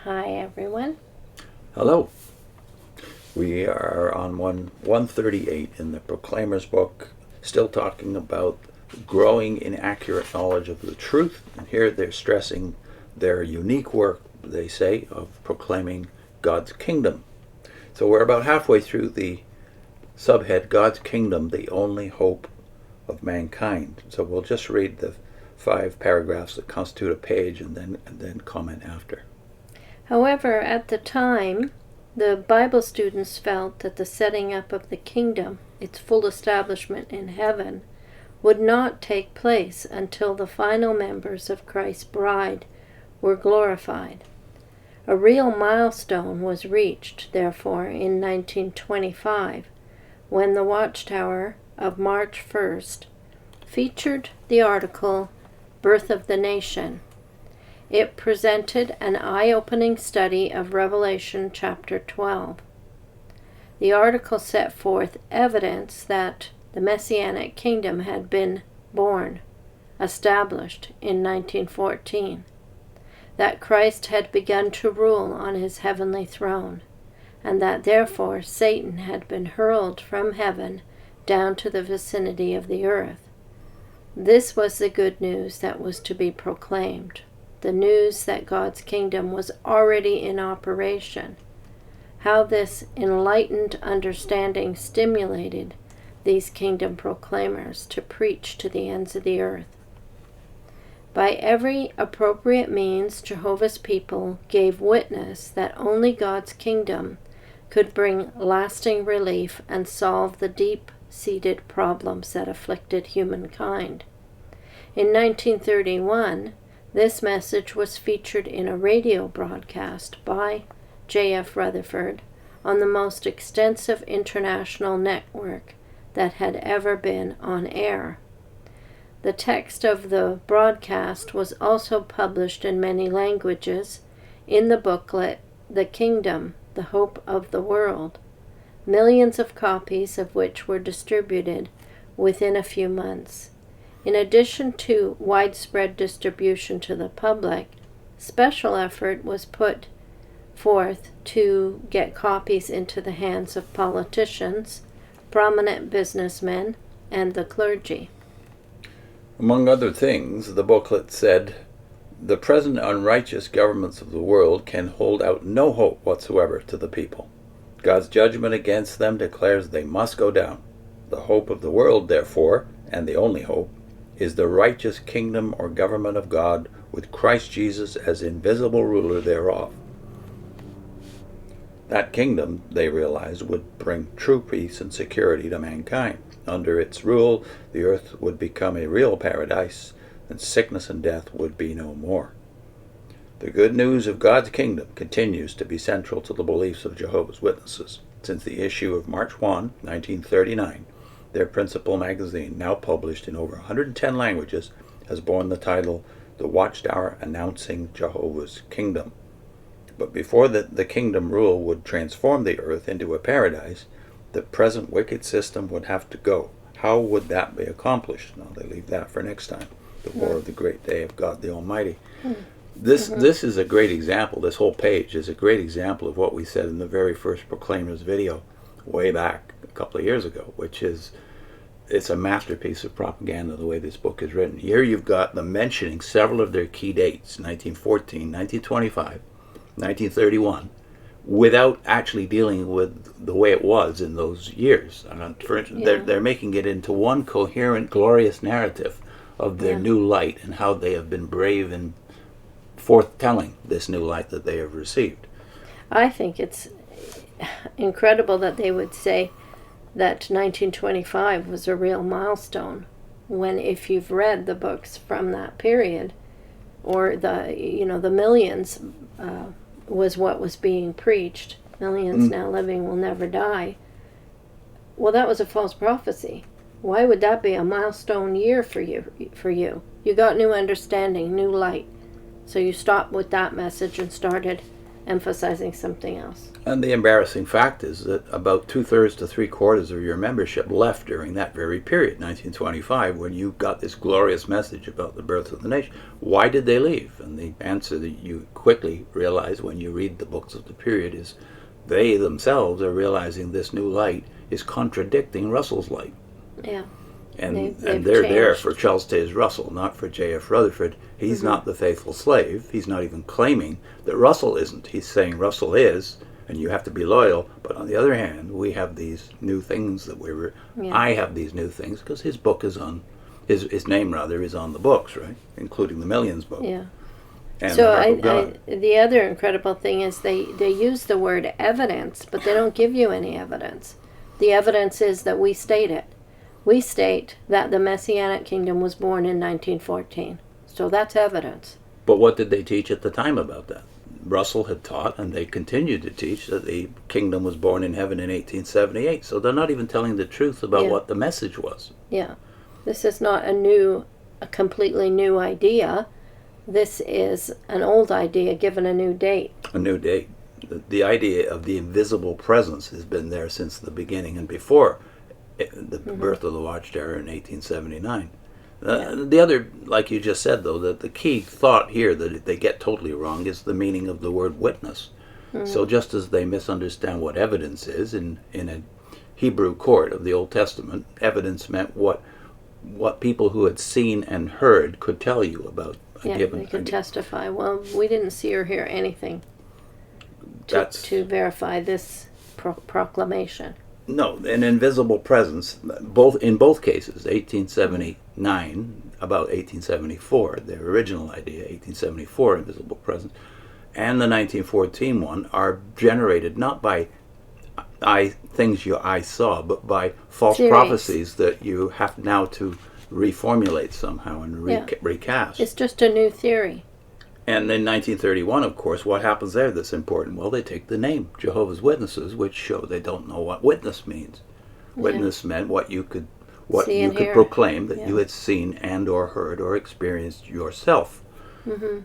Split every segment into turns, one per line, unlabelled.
Hi, everyone.
Hello. We are on 138 in the Proclaimer's book, still talking about growing in accurate knowledge of the truth. And here they're stressing their unique work, they say, of proclaiming God's kingdom. So we're about halfway through the subhead, God's kingdom, the only hope of mankind. So we'll just read the 5 paragraphs that constitute a page and then comment after.
However, at the time, the Bible students felt that the setting up of the kingdom, its full establishment in heaven, would not take place until the final members of Christ's bride were glorified. A real milestone was reached, therefore, in 1925, when the Watchtower of March 1st featured the article, Birth of the Nation. It presented an eye-opening study of Revelation chapter 12. The article set forth evidence that the Messianic kingdom had been born, established in 1914, that Christ had begun to rule on his heavenly throne, and that therefore Satan had been hurled from heaven down to the vicinity of the earth. This was the good news that was to be proclaimed. The news that God's kingdom was already in operation. How this enlightened understanding stimulated these kingdom proclaimers to preach to the ends of the earth. By every appropriate means, Jehovah's people gave witness that only God's kingdom could bring lasting relief and solve the deep-seated problems that afflicted humankind. In 1931, this message was featured in a radio broadcast by J.F. Rutherford on the most extensive international network that had ever been on air. The text of the broadcast was also published in many languages in the booklet, The Kingdom, the Hope of the World, millions of copies of which were distributed within a few months. In addition to widespread distribution to the public, special effort was put forth to get copies into the hands of politicians, prominent businessmen, and the clergy.
Among other things, the booklet said, "The present unrighteous governments of the world can hold out no hope whatsoever to the people. God's judgment against them declares they must go down. The hope of the world, therefore, and the only hope, is the righteous kingdom or government of God, with Christ Jesus as invisible ruler thereof." That kingdom, they realized, would bring true peace and security to mankind. Under its rule, the earth would become a real paradise, and sickness and death would be no more. The good news of God's kingdom continues to be central to the beliefs of Jehovah's Witnesses. Since the issue of March 1, 1939, their principal magazine, now published in over 110 languages, has borne the title, The Watchtower Announcing Jehovah's Kingdom. But before the kingdom rule would transform the earth into a paradise, the present wicked system would have to go. How would that be accomplished? Now, they leave that for next time, the war of the great day of God the Almighty. This is a great example. This whole page is a great example of what we said in the very first Proclaimers video way back a couple of years ago, which is, it's a masterpiece of propaganda the way this book is written. Here you've got them mentioning several of their key dates, 1914, 1925, 1931, without actually dealing with the way it was in those years. For instance, they're making it into one coherent, glorious narrative of their new light and how they have been brave in forthtelling this new light that they have received.
I think it's incredible that they would say that 1925 was a real milestone, when if you've read the books from that period, or the millions was what was being preached, millions now living will never die. Well, that was a false prophecy. Why would that be a milestone year for you? You got new understanding, new light. So you stopped with that message and started emphasizing something else.
And the embarrassing fact is that about 2/3 to 3/4 of your membership left during that very period, 1925, when you got this glorious message about the birth of the nation. Why did they leave? And the answer that you quickly realize when you read the books of the period is they themselves are realizing this new light is contradicting Russell's light.
Yeah.
And
They've
they're there
changed.
for Charles Taze Russell, not for J.F. Rutherford. He's not the faithful slave. He's not even claiming that Russell isn't. He's saying Russell is, and you have to be loyal. But on the other hand, we have these new things that I have these new things because his book is on, his name rather is on the books, right? Including the Millions book.
Yeah.
And
So
the Harp of God.
the other incredible thing is they use the word evidence, but they don't give you any evidence. The evidence is that we state it. We state that the Messianic kingdom was born in 1914. So that's evidence.
But what did they teach at the time about that? Russell had taught, and they continued to teach, that the kingdom was born in heaven in 1878. So they're not even telling the truth about what the message was.
Yeah. This is not a completely new idea. This is an old idea given a new date.
A new date. The idea of the invisible presence has been there since the beginning and before the birth of the Watchtower in 1879. The other, like you just said, though, that the key thought here that they get totally wrong is the meaning of the word witness. So just as they misunderstand what evidence is in a Hebrew court of the Old Testament, evidence meant what people who had seen and heard could tell you about a given.
They could testify. Well, we didn't see or hear anything to verify this proclamation.
No, an invisible presence, in both cases, 1879, about 1874, their original idea, 1874, invisible presence, and the 1914 one are generated not by things your eye saw, but by false prophecies that you have now to reformulate somehow and recast.
It's just a new theory.
And in 1931, of course, what happens there that's important? Well, they take the name, Jehovah's Witnesses, which show they don't know what witness means. Witness meant what you could proclaim that you had seen and or heard or experienced yourself.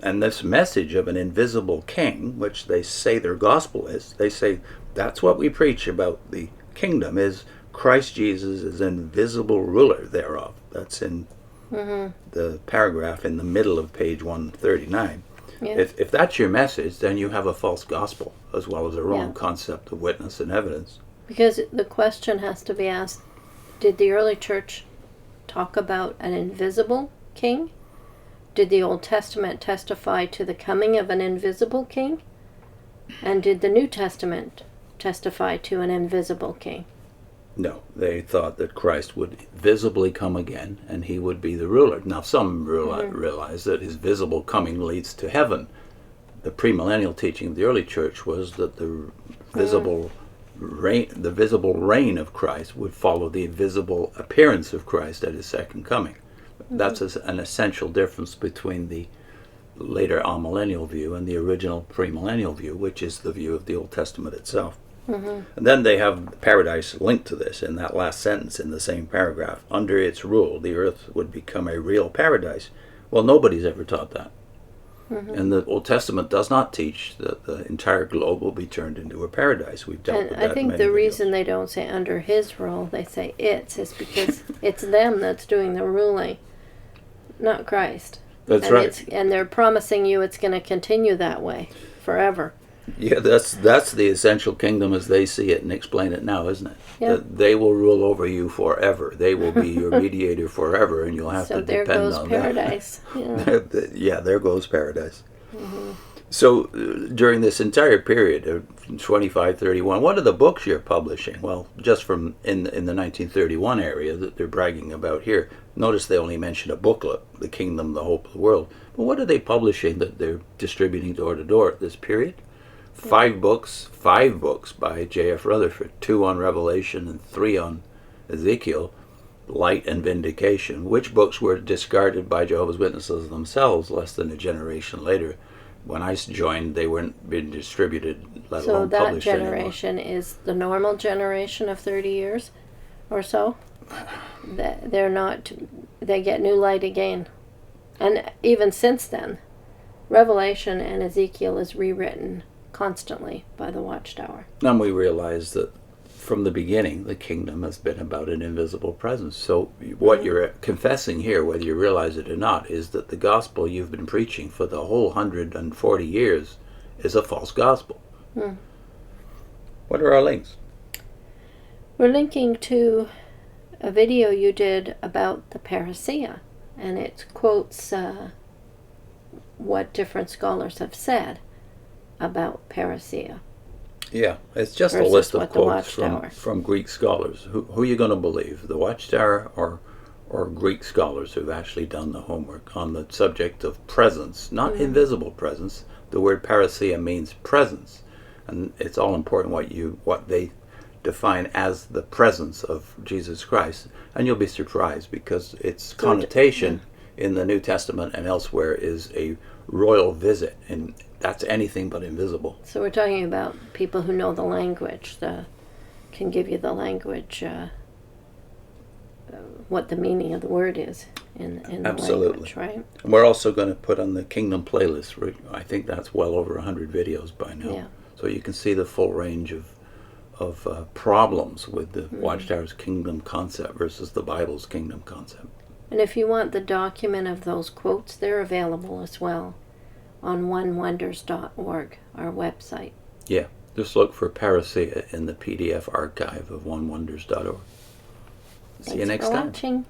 And this message of an invisible king, which they say their gospel is, they say that's what we preach about the kingdom, is Christ Jesus is an invisible ruler thereof. That's in the paragraph in the middle of page 139. If that's your message, then you have a false gospel as well as a wrong concept of witness and evidence.
Because the question has to be asked, did the early church talk about an invisible king? Did the Old Testament testify to the coming of an invisible king? And did the New Testament testify to an invisible king?
No, they thought that Christ would visibly come again and he would be the ruler. Now, some realize that his visible coming leads to heaven. The premillennial teaching of the early church was that the visible reign of Christ would follow the visible appearance of Christ at his second coming. That's an essential difference between the later amillennial view and the original premillennial view, which is the view of the Old Testament itself. And then they have paradise linked to this in that last sentence in the same paragraph. Under its rule, the earth would become a real paradise. Well, nobody's ever taught that. And the Old Testament does not teach that the entire globe will be turned into a paradise. We've dealt with that.
I think the reason they don't say under his rule, they say it's, is because it's them that's doing the ruling, not Christ.
That's right.
And they're promising you it's going to continue that way forever.
Yeah, that's the essential kingdom as they see it and explain it now, isn't it?
Yeah.
That they will rule over you forever. They will be your mediator forever, and you'll have to depend on that. So there goes paradise. Yeah, there goes paradise. So during this entire period of 2531, what are the books you're publishing? Well, just from in the 1931 area that they're bragging about here, notice they only mention a booklet, The Kingdom, the Hope of the World. But what are they publishing that they're distributing door to door at this period? 5 books by J.F. Rutherford, 2 on Revelation and 3 on Ezekiel, Light and Vindication, which books were discarded by Jehovah's Witnesses themselves less than a generation later. When I joined, they weren't being distributed, let alone published anymore. So that generation
is the normal generation of 30 years or so? They're not, they get new light again. And even since then, Revelation and Ezekiel is rewritten constantly by the Watchtower.
And we realize that from the beginning, the kingdom has been about an invisible presence. So what you're confessing here, whether you realize it or not, is that the gospel you've been preaching for the whole 140 years is a false gospel. What are our links?
We're linking to a video you did about the parousia, and it quotes what different scholars have said about parousia.
Yeah, it's just a
Versus
list of
what the
quotes
Watchtower.
from Greek scholars. Who are you going to believe, the Watchtower or Greek scholars who've actually done the homework on the subject of presence, not invisible presence? The word parousia means presence, and it's all important what they define as the presence of Jesus Christ. And you'll be surprised because its connotation in the New Testament and elsewhere is a royal visit, and that's anything but invisible.
So we're talking about people who know the language, can give you the language, what the meaning of the word is in the language, right?
And we're also going to put on the Kingdom playlist. I think that's well over 100 videos by now.
Yeah.
So you can see the full range of problems with the Watchtower's kingdom concept versus the Bible's kingdom concept.
And if you want the document of those quotes, they're available as well on onewonders.org, our website.
Yeah, just look for parousia in the PDF archive of onewonders.org. See you next time.
Thanks for watching.